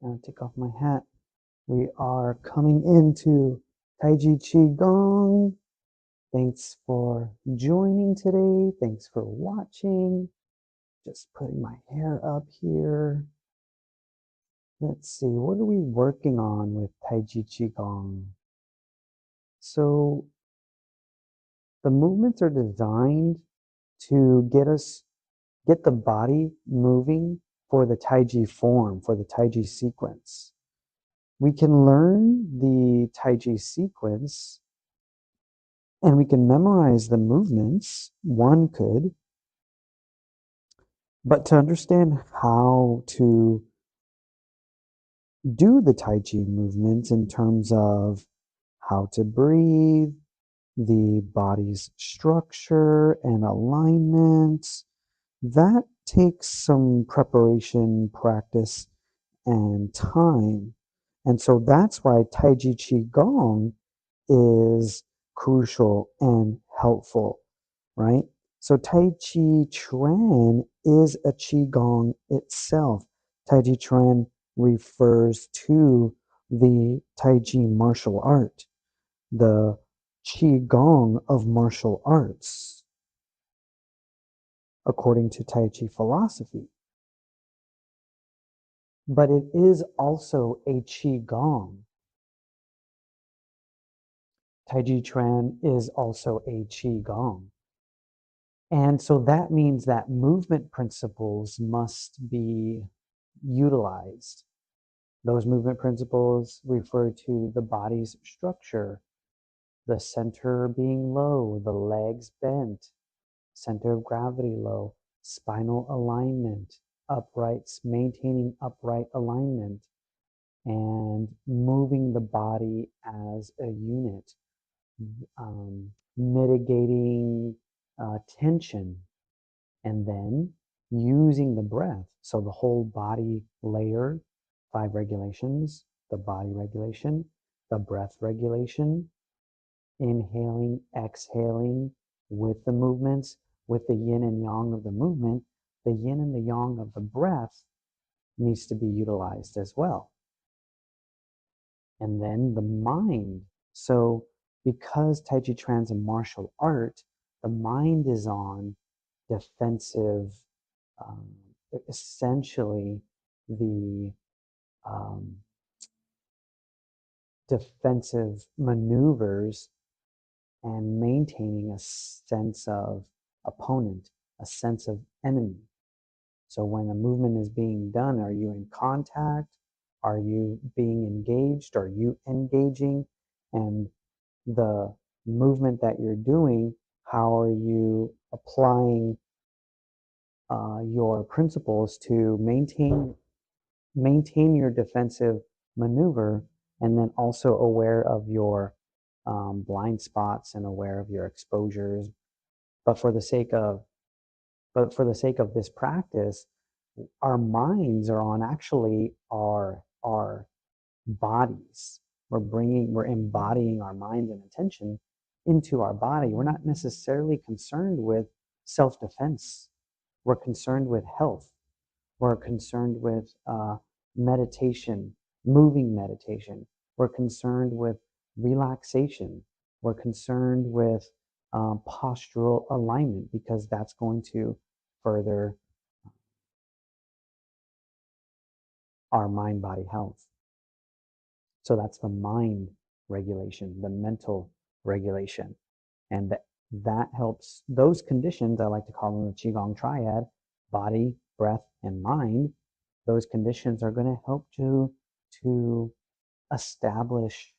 Now take off my hat. We are coming into Taiji Qigong. Thanks for joining today. Thanks for watching. Just putting my hair up here. Let's see, what are we working on with Taiji Qigong? So the movements are designed to get the body moving for the Taiji form, for the Taiji sequence. We can learn the Taiji sequence and we can memorize the movements, one could, but to understand how to do the Taiji movements in terms of how to breathe, the body's structure and alignment, that takes some preparation, practice, and time. And so that's why Taiji Qigong is crucial and helpful, right? So Tai Chi Chuan is a Qigong itself. Taiji Chuan refers to the Taiji martial art, the Qigong of martial arts, according to Tai Chi philosophy. But it is also a Qigong. Taiji Chuan is also a Qigong. And so that means that movement principles must be utilized. Those movement principles refer to the body's structure, the center being low, the legs bent, center of gravity low, spinal alignment, uprights, maintaining upright alignment, and moving the body as a unit, mitigating tension, and then using the breath. So the whole body layer, 5 regulations, the body regulation, the breath regulation, inhaling, exhaling with the movements, with the yin and yang of the movement, the yin and the yang of the breath needs to be utilized as well. And then the mind. So because Taiji Chuan's a martial art, the mind is on defensive, essentially the defensive maneuvers and maintaining a sense of opponent, a sense of enemy. So when a movement is being done, are you in contact? Are you being engaged? Are you engaging? And the movement that you're doing, how are you applying your principles to maintain your defensive maneuver, and then also aware of your blind spots and aware of your exposures. But for the sake of this practice, our minds are on actually our bodies. We're embodying our minds and attention into our body. We're not necessarily concerned with self-defense. We're concerned with health. We're concerned with meditation, moving meditation. We're concerned with relaxation. We're concerned with postural alignment, because that's going to further our mind-body health. So that's the mind regulation, the mental regulation. And that helps those conditions, I like to call them the Qigong triad, body, breath, and mind. Those conditions are going to help to establish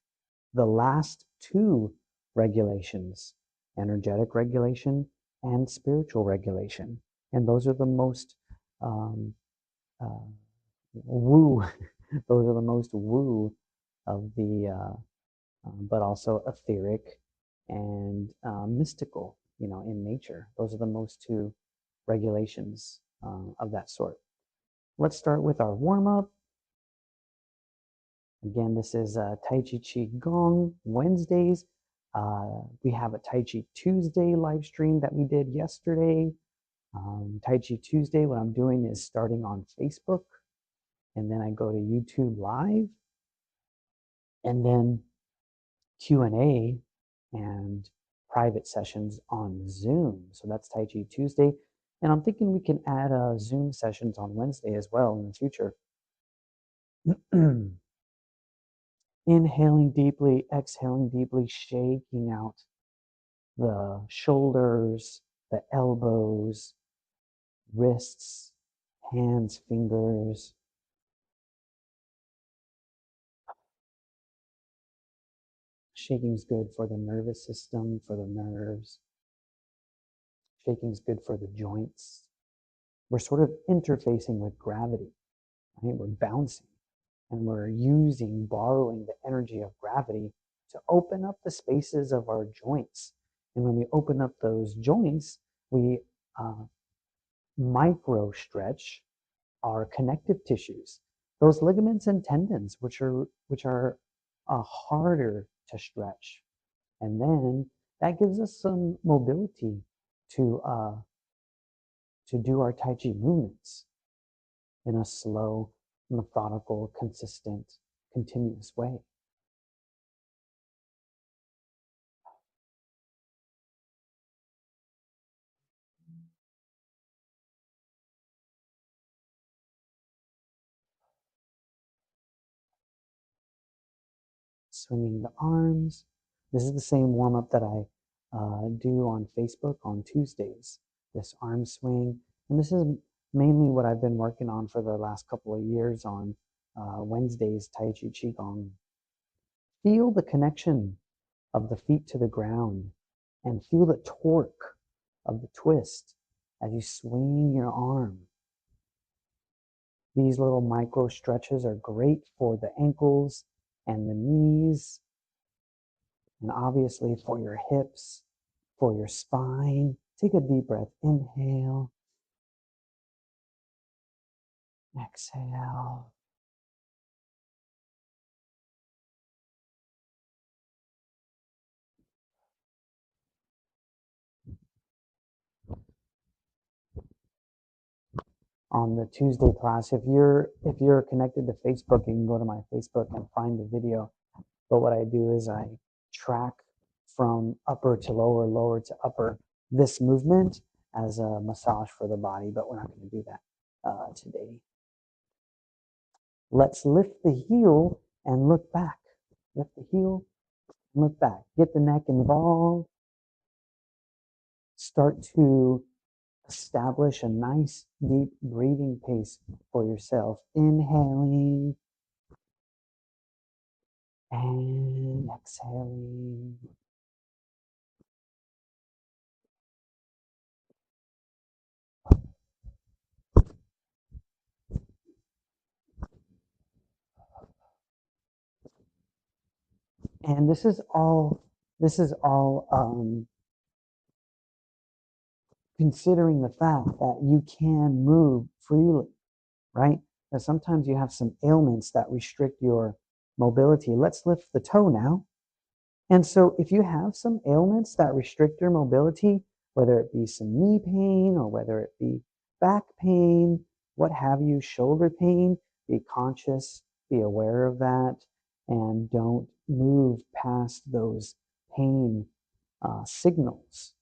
the last 2 regulations, energetic regulation and spiritual regulation. And those are the most woo, those are the most woo of the, but also etheric and mystical, in nature. Those are the most 2 regulations of that sort. Let's start with our warm-up. Again, this is Taiji Qigong Wednesdays. We have a Taiji Tuesday live stream that we did yesterday. Taiji Tuesday, what I'm doing is starting on Facebook. and then I go to YouTube Live, and then Q&A and private sessions on Zoom. So that's Taiji Tuesday. And I'm thinking we can add Zoom sessions on Wednesday as well in the future. Inhaling deeply, exhaling deeply, shaking out the shoulders, the elbows, wrists, hands, fingers. Shaking's good for the nervous system, for the nerves. Shaking's good for the joints. We're sort of interfacing with gravity, right? We're bouncing and we're borrowing the energy of gravity to open up the spaces of our joints. And when we open up those joints, we micro stretch our connective tissues, those ligaments and tendons, which are harder to stretch. And then that gives us some mobility to do our Tai Chi movements in a slow, methodical, consistent, continuous way. Swinging the arms. This is the same warm up that I do on Facebook on Tuesdays, this arm swing. And this is mainly what I've been working on for the last couple of years on Wednesdays, Taiji Qigong. Feel the connection of the feet to the ground and feel the torque of the twist as you swing your arm. These little micro stretches are great for the ankles and the knees, and obviously for your hips, for your spine. Take a deep breath. Inhale. Exhale. On the Tuesday class, if you're connected to Facebook, you can go to my Facebook and find the video. But what I do is I track from upper to lower, lower to upper, this movement as a massage for the body, but we're not going to do that today. Let's lift the heel and look back. Lift the heel and look back. Get the neck involved. Start to establish a nice deep breathing pace for yourself. Inhaling and exhaling. And this is all considering the fact that you can move freely, right? Because sometimes you have some ailments that restrict your mobility. Let's lift the toe now. And so if you have some ailments that restrict your mobility, whether it be some knee pain or whether it be back pain, what have you, shoulder pain, be conscious, be aware of that, and don't move past those pain signals.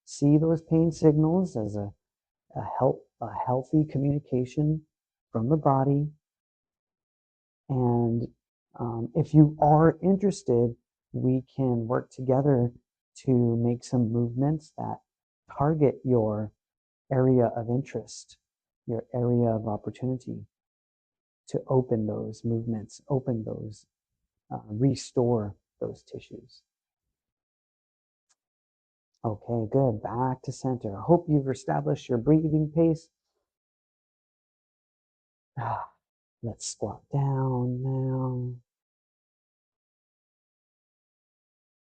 See those pain signals as a healthy communication from the body. And if you are interested, we can work together to make some movements that target your area of interest, your area of opportunity, to open those movements, open those, restore those tissues. Okay, good. Back to center. I hope you've established your breathing pace. Let's squat down now.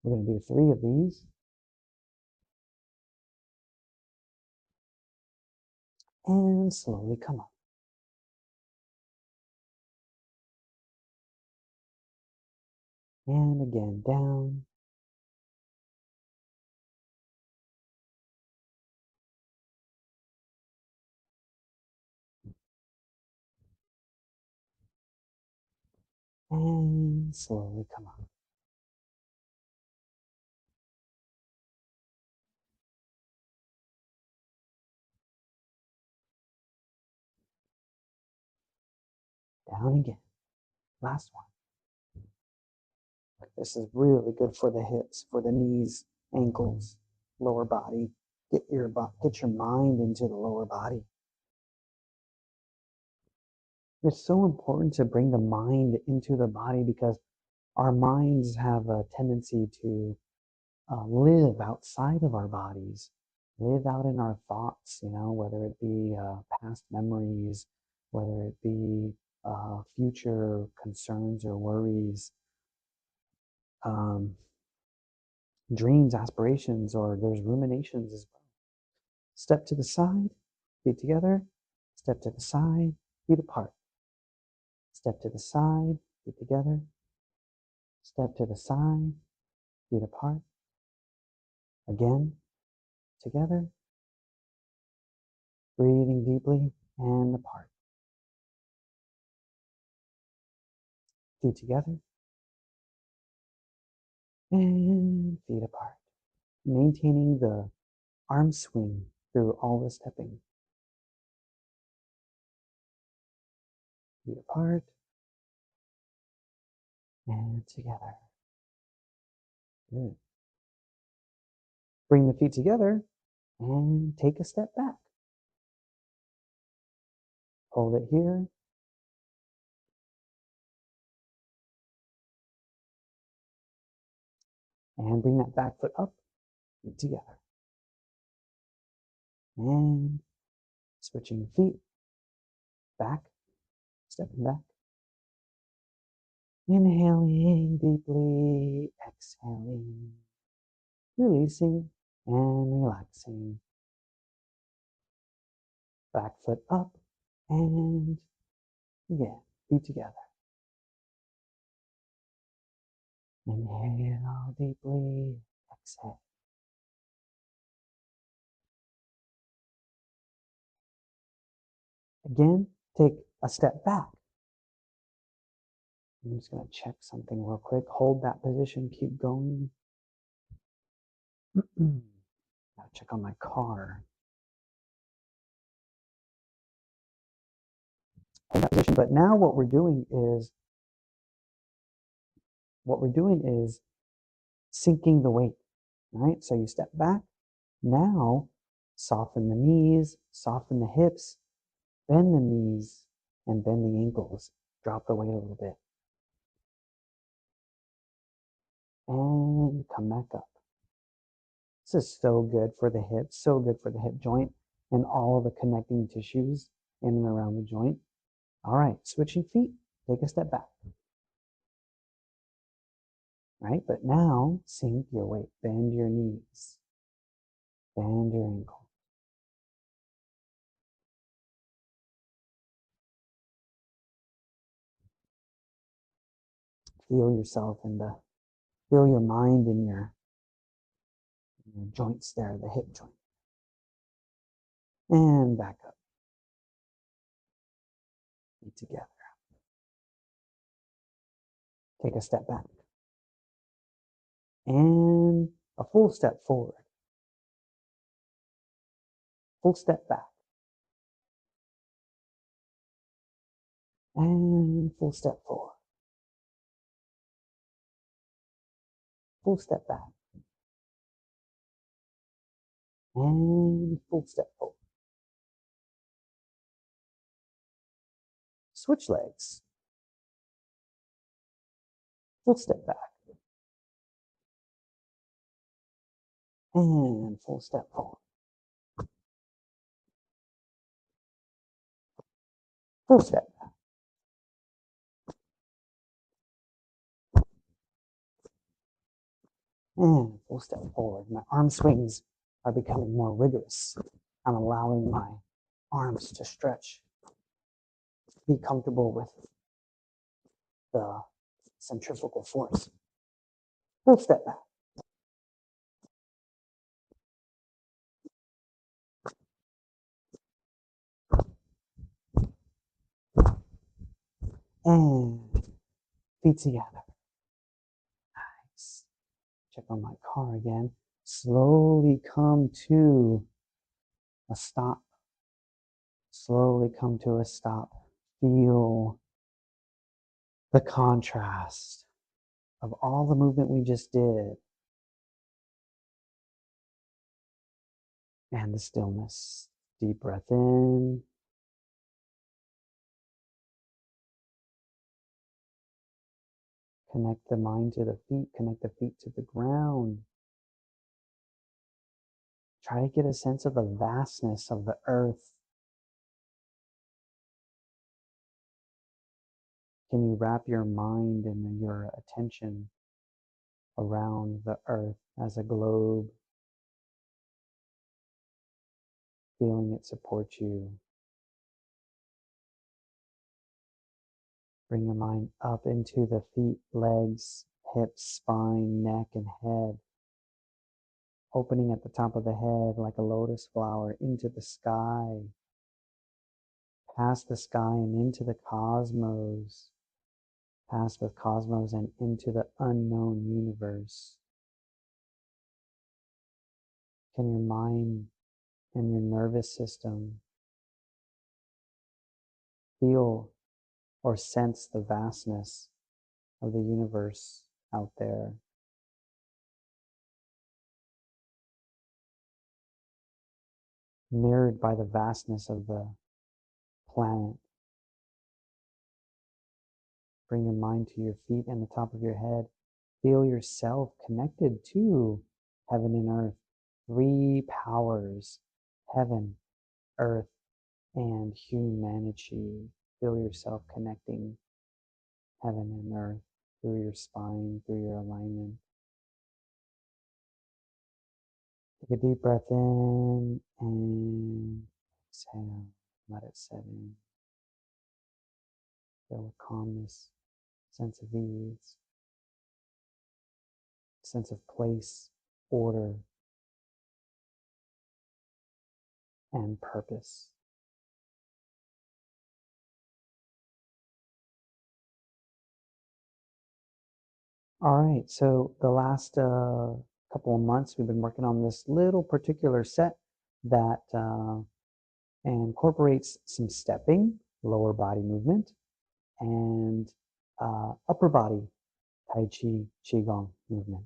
We're going to do 3 of these. And slowly come up. And again, down. And slowly come up. Down again. Last one. This is really good for the hips, for the knees, ankles, lower body. Get your mind into the lower body. It's so important to bring the mind into the body because our minds have a tendency to live outside of our bodies, live out in our thoughts, whether it be past memories, whether it be future concerns or worries, dreams, aspirations, or there's ruminations as well. Step to the side, feet together, step to the side, feet apart. Step to the side, feet together, step to the side, feet apart. Again, together, breathing deeply and apart. Feet together and feet apart. Maintaining the arm swing through all the stepping. Feet apart and together. Good. Bring the feet together and take a step back. Hold it here. And bring that back foot up, feet together. And switching feet, back, stepping back. Inhaling deeply, exhaling, releasing and relaxing. Back foot up and again, feet together. Inhale deeply, exhale. Again, take a step back. I'm just going to check something real quick. Hold that position, keep going. Gotta check on my car. Hold that position, but now what we're doing is sinking the weight. All right, so you step back. Now, soften the knees, soften the hips, bend the knees, and bend the ankles. Drop the weight a little bit. And come back up. This is so good for the hips, so good for the hip joint and all the connecting tissues in and around the joint. All right, switching feet, take a step back. All right, but now sink your weight, bend your knees, bend your ankle. Feel yourself feel your mind in your joints there, the hip joint. And back up. Feet together. Take a step back. And a full step forward. Full step back. And full step forward. Full step back. And full step forward. Switch legs. Full step back. And full step forward. Full step back. And full step forward. My arm swings are becoming more rigorous. I'm allowing my arms to stretch. Be comfortable with the centrifugal force. Full step back. And Feet together. Nice. Check on my car again. Slowly come to a stop. Slowly come to a stop. Feel the contrast of all the movement we just did and the stillness. Deep breath in. Connect the mind to the feet. Connect the feet to the ground. Try to get a sense of the vastness of the earth. Can you wrap your mind and your attention around the earth as a globe, feeling it support you? Bring your mind up into the feet, legs, hips, spine, neck, and head. Opening at the top of the head like a lotus flower into the sky, past the sky and into the cosmos, past the cosmos and into the unknown universe. Can your mind and your nervous system feel or sense the vastness of the universe out there? Mirrored by the vastness of the planet. Bring your mind to your feet and the top of your head. Feel yourself connected to heaven and earth. Three powers: heaven, earth, and humanity. Feel yourself connecting heaven and earth through your spine, through your alignment. Take a deep breath in and exhale. Let it set in. Feel a calmness, sense of ease, sense of place, order, and purpose. All right, so the last couple of months we've been working on this little particular set that incorporates some stepping, lower body movement, and upper body Tai Chi Qigong movement.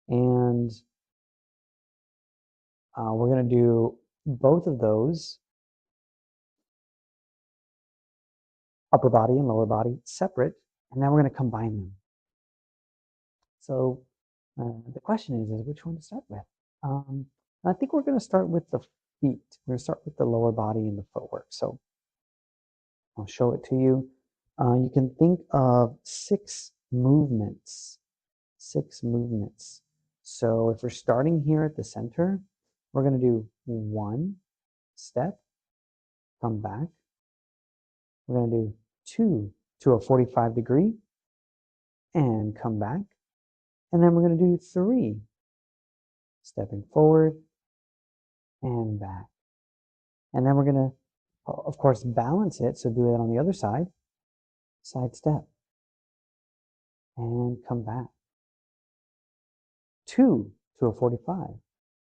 And we're going to do both of those, upper body and lower body, separate, and then we're going to combine them. So the question is which one to start with? I think we're going to start with the feet. We're going to start with the lower body and the footwork. So I'll show it to you. You can think of 6 movements. 6 movements. So if we're starting here at the center, we're going to do 1 step, come back. We're going to do 2 to a 45 degree and come back. And then we're going to do 3, stepping forward and back. And then we're going to, of course, balance it. So do it on the other side, side step, and come back. 2 to a 45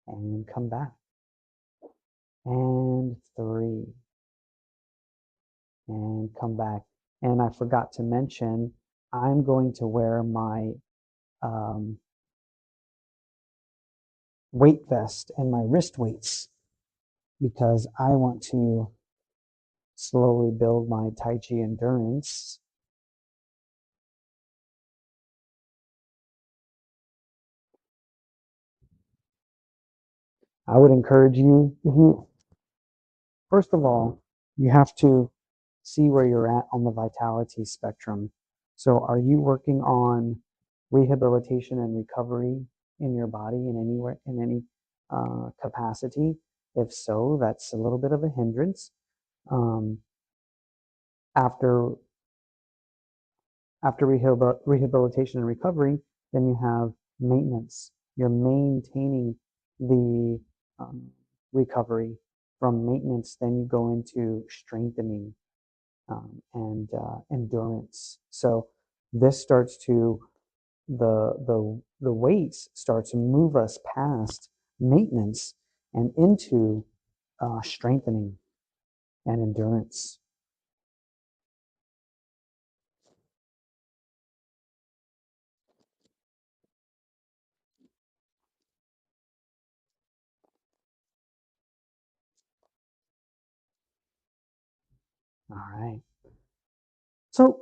and come back. And 3 and come back. And I forgot to mention, I'm going to wear my weight vest and my wrist weights because I want to slowly build my Tai Chi endurance. I would encourage you, first of all, you have to see where you're at on the vitality spectrum. So are you working on rehabilitation and recovery in your body in any capacity? If so, that's a little bit of a hindrance. After rehabilitation and recovery, then you have maintenance. You're maintaining the recovery. From maintenance, then you go into strengthening and endurance. So this starts to, the weights start to move us past maintenance and into strengthening and endurance. All right. So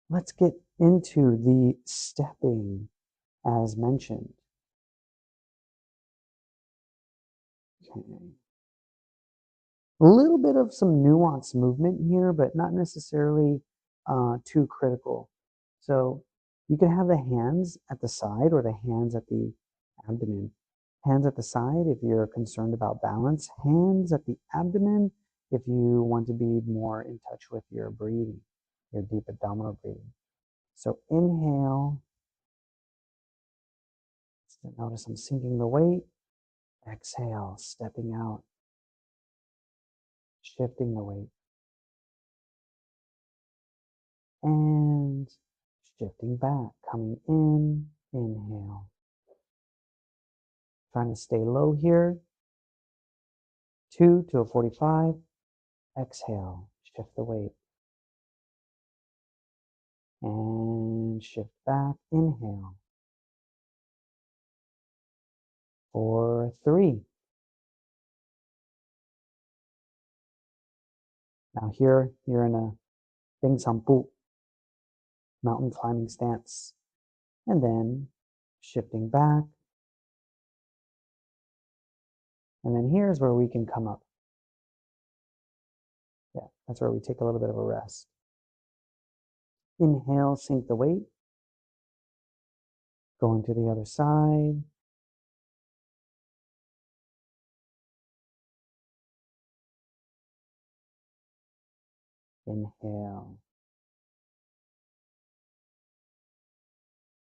let's get into the stepping as mentioned. Okay. A little bit of some nuanced movement here, but not necessarily too critical. So you can have the hands at the side or the hands at the abdomen. Hands at the side if you're concerned about balance. Hands at the abdomen if you want to be more in touch with your breathing, your deep abdominal breathing. So inhale. Notice I'm sinking the weight. Exhale, stepping out, shifting the weight. And shifting back, coming in, inhale. Trying to stay low here. 2 to a 45. Exhale, shift the weight. And shift back, inhale. 4, 3. Now here, you're in a Ding Sampu, mountain climbing stance. And then shifting back. And then here's where we can come up. Yeah, that's where we take a little bit of a rest. Inhale, sink the weight. Going to the other side. Inhale.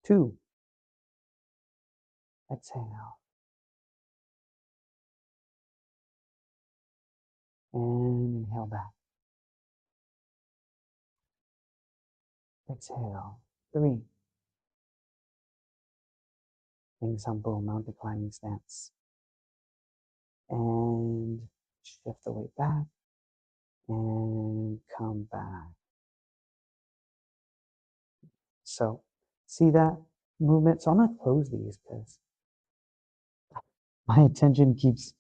2. Exhale. And inhale back. Exhale. 3. Ding Sampo, mountain climbing stance. And shift the weight back. And come back. So, see that movement? So I'm going to close these because my attention keeps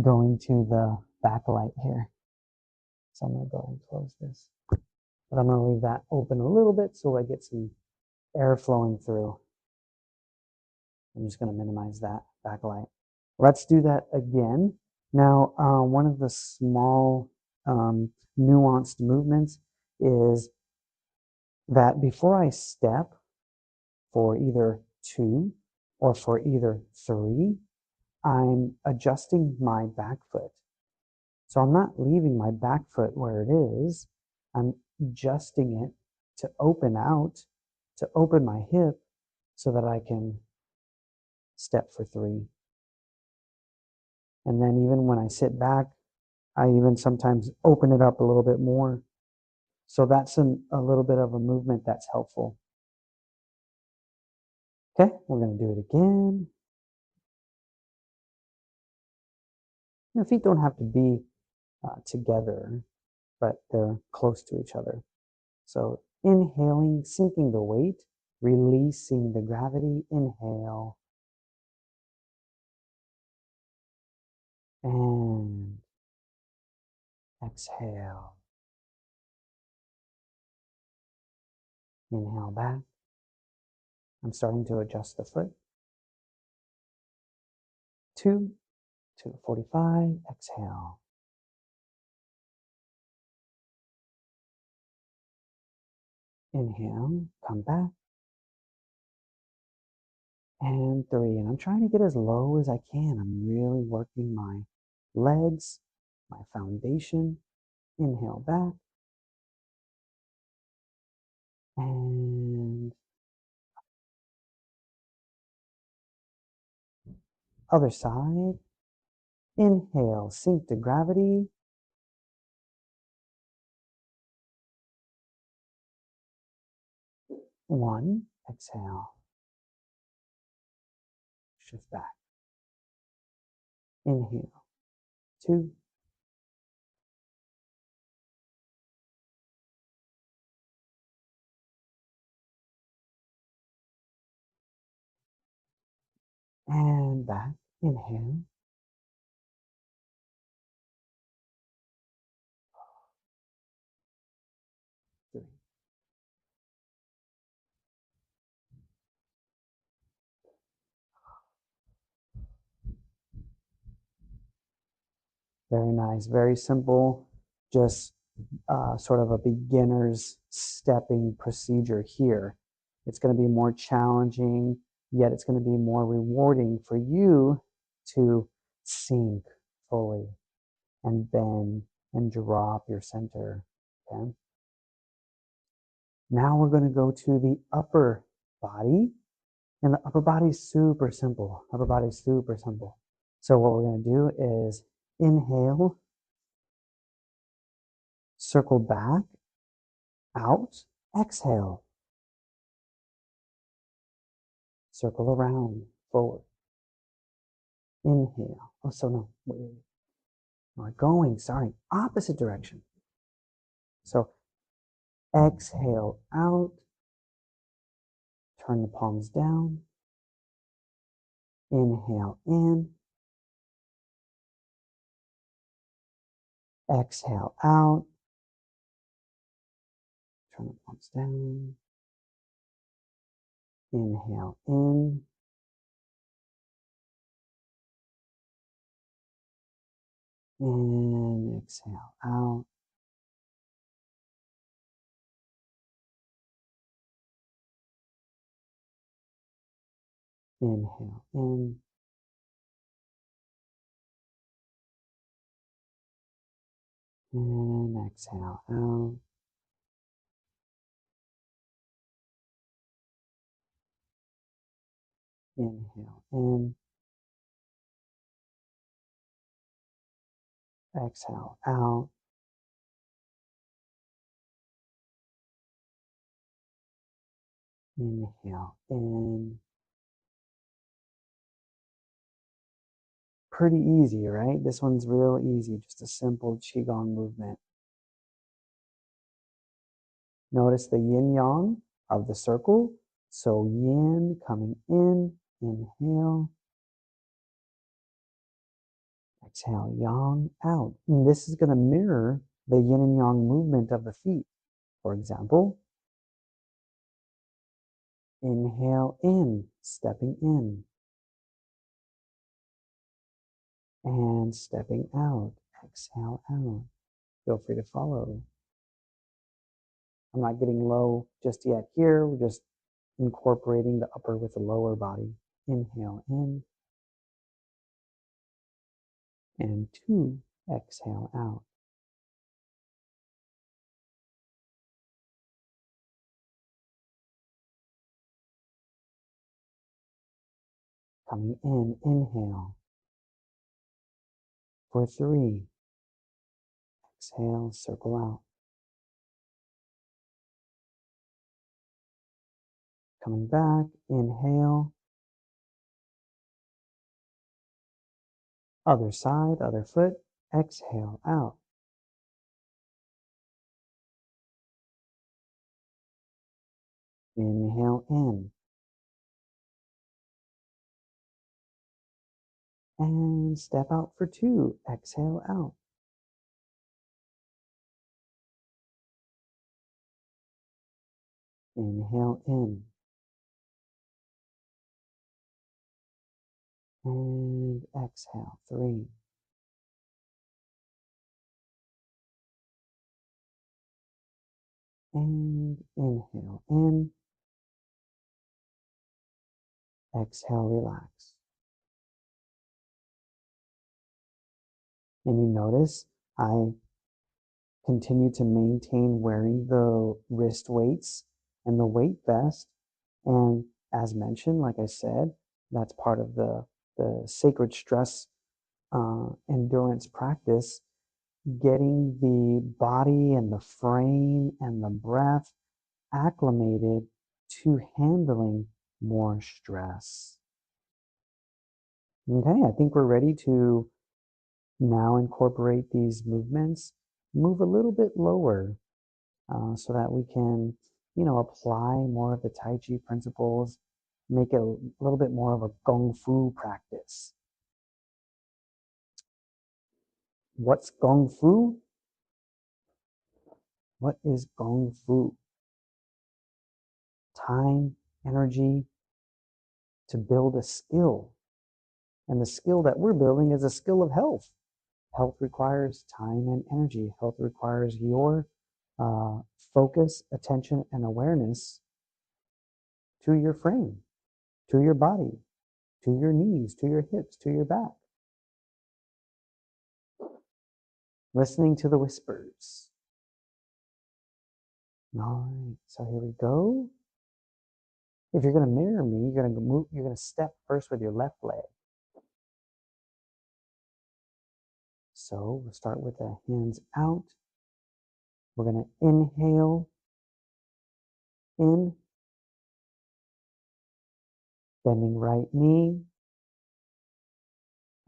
going to the backlight here. So I'm going to go ahead and close this. But I'm going to leave that open a little bit so I get some air flowing through. I'm just going to minimize that backlight. Let's do that again. Now, one of the small nuanced movements is that before I step for either 2 or for either 3, I'm adjusting my back foot. So I'm not leaving my back foot where it is. I'm adjusting it to open out, to open my hip so that I can step for 3. And then even when I sit back, I even sometimes open it up a little bit more. So that's a little bit of a movement that's helpful. Okay, we're going to do it again. Your feet don't have to be together, but they're close to each other. So inhaling, sinking the weight, releasing the gravity. Inhale. And exhale. Inhale back. I'm starting to adjust the foot. 2 to 45. Exhale. Inhale. Come back. And 3. And I'm trying to get as low as I can. I'm really working my legs, my foundation. Inhale back. And other side. Inhale, sink to gravity. 1, exhale, shift back. Inhale, 2, and back. Inhale, 3. Very nice, very simple, just sort of a beginner's stepping procedure here. It's going to be more challenging, yet it's going to be more rewarding for you to sink fully and bend and drop your center. Okay. Now we're going to go to the upper body, and the upper body is super simple. Upper body is super simple. So what we're going to do is inhale, circle back, out, exhale, circle around, forward. Inhale. Oh, so no, wait. We're going, sorry, opposite direction. So exhale out, turn the palms down, inhale in, exhale out, turn the palms down, inhale in, and exhale out, inhale in, and exhale out, inhale in, exhale out, inhale in. Pretty easy, right? This one's real easy, just a simple Qigong movement. Notice the yin-yang of the circle. So yin coming in, inhale, exhale, yang out. And this is going to mirror the yin and yang movement of the feet. For example, inhale in, stepping in, and stepping out, exhale out. Feel free to follow. I'm not getting low just yet here. We're just incorporating the upper with the lower body. Inhale in, and 2, exhale out. Coming in, inhale. For 3, exhale, circle out. Coming back, inhale. Other side, other foot, exhale out. Inhale in. And step out for 2, exhale out. Inhale in. And exhale, 3. And inhale in. Exhale, relax. And you notice I continue to maintain wearing the wrist weights and the weight vest. And as mentioned, like I said, that's part of the sacred stress endurance practice, getting the body and the frame and the breath acclimated to handling more stress. Okay, I think we're ready to now incorporate these movements, move a little bit lower so that we can, apply more of the Tai Chi principles, make it a little bit more of a Gong Fu practice. What's Gong Fu? What is Gong Fu? Time, energy to build a skill. And the skill that we're building is a skill of health. Health requires time and energy. Health requires your focus, attention, and awareness to your frame, to your body, to your knees, to your hips, to your back. Listening to the whispers. All right, so here we go. If you're going to mirror me, you're going to step first with your left leg. So we'll start with the hands out. We're going to inhale in, bending right knee.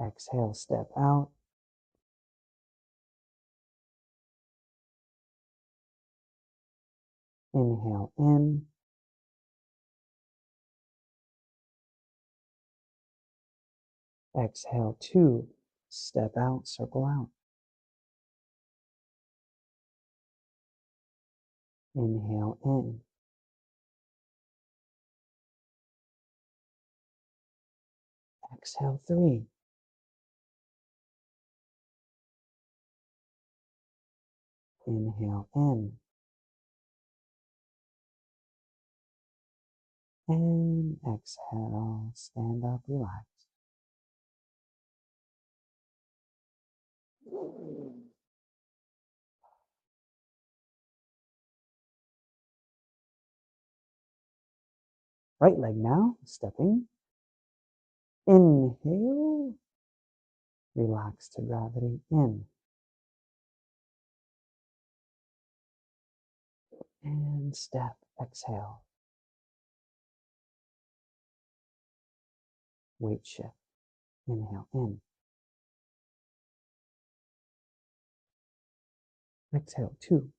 Exhale, step out. Inhale in. Exhale, 2. Step out, circle out. Inhale in. Exhale, 3. Inhale in. And exhale, stand up, relax. Right leg now, stepping. Inhale, relax to gravity, in. And step, exhale. Weight shift, inhale in. Exhale, 2.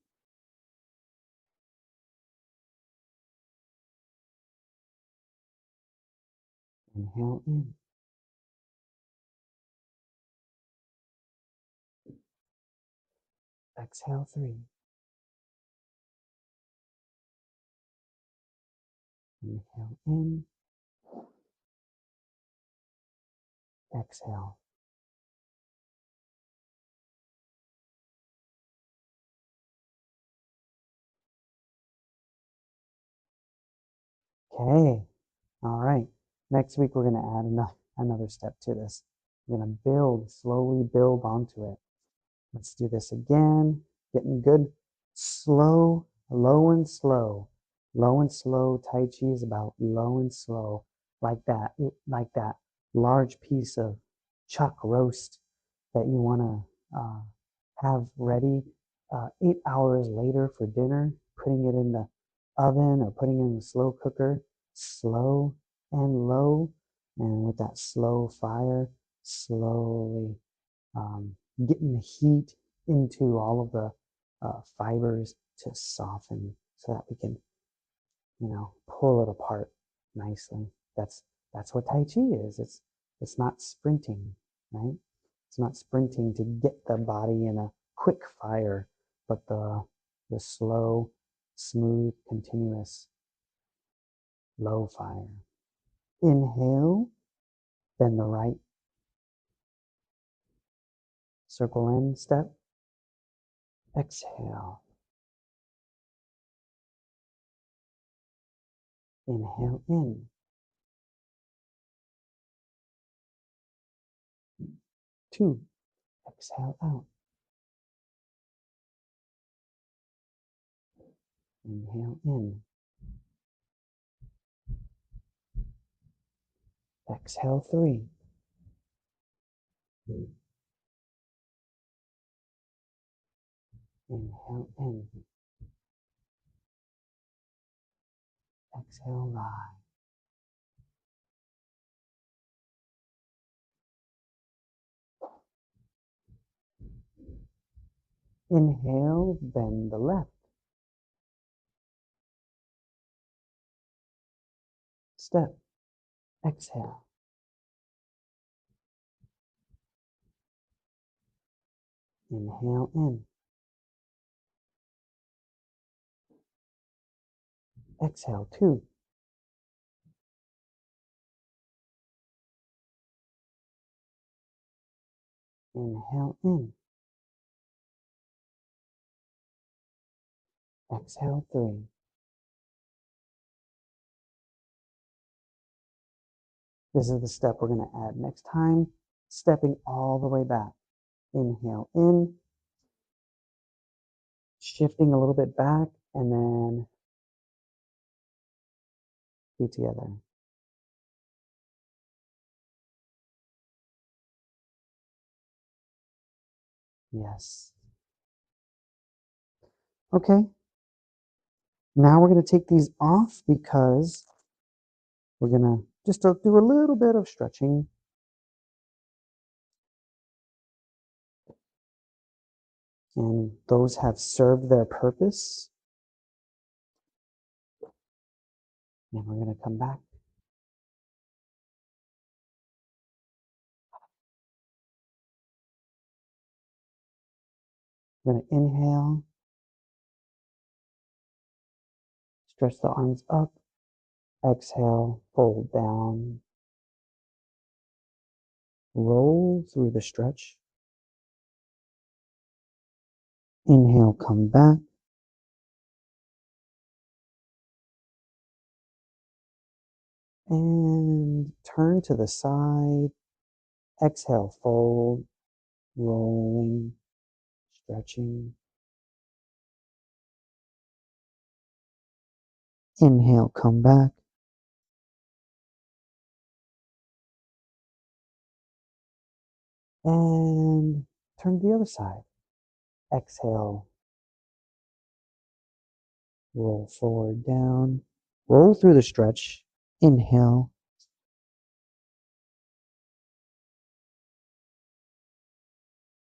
Inhale in. Exhale, 3. Inhale in. Exhale. Okay, all right. Next week, we're going to add another step to this. We're going to slowly build onto it. Let's do this again. Getting good. Slow, low and slow. Low and slow. Tai Chi is about low and slow. Like that large piece of chuck roast that you want to have ready 8 hours later for dinner, putting it in the oven or putting it in the slow cooker, slow and low, and with that slow fire, slowly getting the heat into all of the fibers to soften so that we can, pull it apart nicely. That's what Tai Chi is. It's not sprinting, right? It's not sprinting to get the body in a quick fire, but the slow, smooth, continuous, low fire. Inhale, bend the right, circle in, step. Exhale. Inhale in. 2. Exhale out. Inhale in. Exhale, 3. Inhale in. Exhale, rise. Inhale, bend the left. Step. Exhale. Inhale in. Exhale, 2. Inhale in. Exhale, 3. This is the step we're going to add next time, stepping all the way back. Inhale in, shifting a little bit back, and then feet together. Yes. Okay. Now we're going to take these off because we're going to just do a little bit of stretching. And those have served their purpose. And we're going to come back. We're going to inhale. Stretch the arms up. Exhale, fold down. Roll through the stretch. Inhale, come back. And turn to the side. Exhale, fold, rolling, stretching. Inhale, come back. And turn to the other side. Exhale, roll forward, down. Roll through the stretch. Inhale.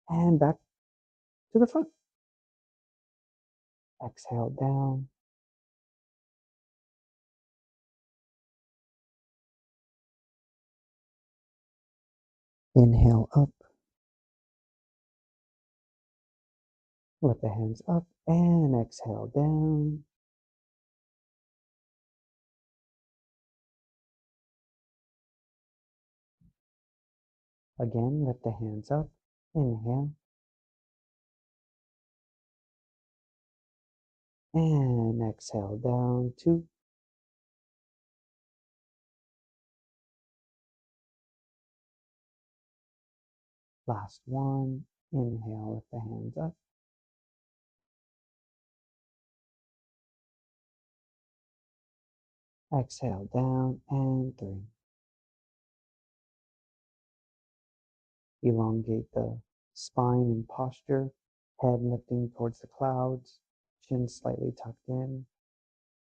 And back to the front. Exhale, down. Inhale, up. Lift the hands up and exhale, down. Again, lift the hands up. Inhale. And exhale, down. 2. Last one. Inhale, lift the hands up. Exhale, down, and 3. Elongate the spine and posture, head lifting towards the clouds, chin slightly tucked in.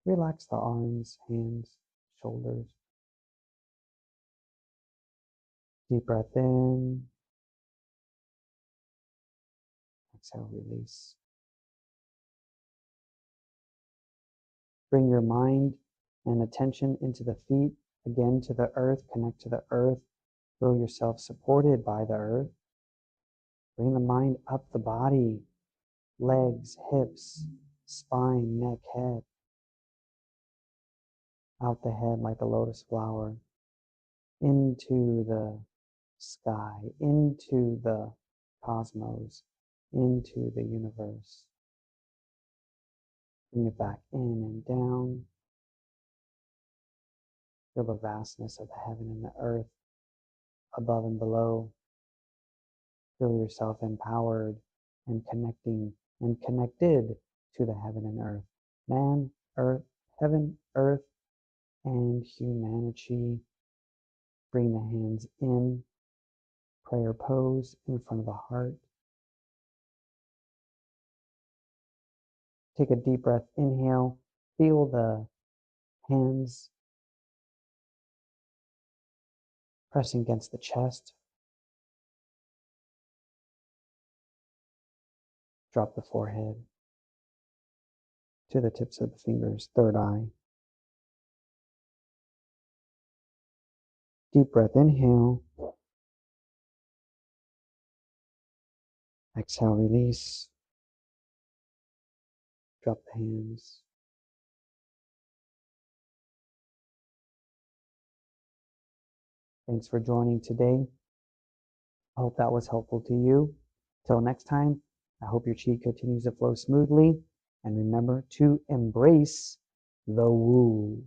Relax the arms, hands, shoulders. Deep breath in. Exhale, release. Bring your mind and attention into the feet, again to the earth, connect to the earth. Feel yourself supported by the earth. Bring the mind up the body, legs, hips, spine, neck, head. Out the head like a lotus flower. Into the sky, into the cosmos, into the universe. Bring it back in and down. Feel the vastness of the heaven and the earth, above and below. Feel yourself empowered and connecting and connected to the heaven and earth. Man, earth, heaven, earth, and humanity. Bring the hands in. Prayer pose in front of the heart. Take a deep breath. Inhale. Feel the Hands pressing against the chest. Drop the forehead to the tips of the fingers, third eye. Deep breath, inhale. Exhale, release. Drop the hands. Thanks for joining today. I hope that was helpful to you. Till next time, I hope your chi continues to flow smoothly. And remember to embrace the woo.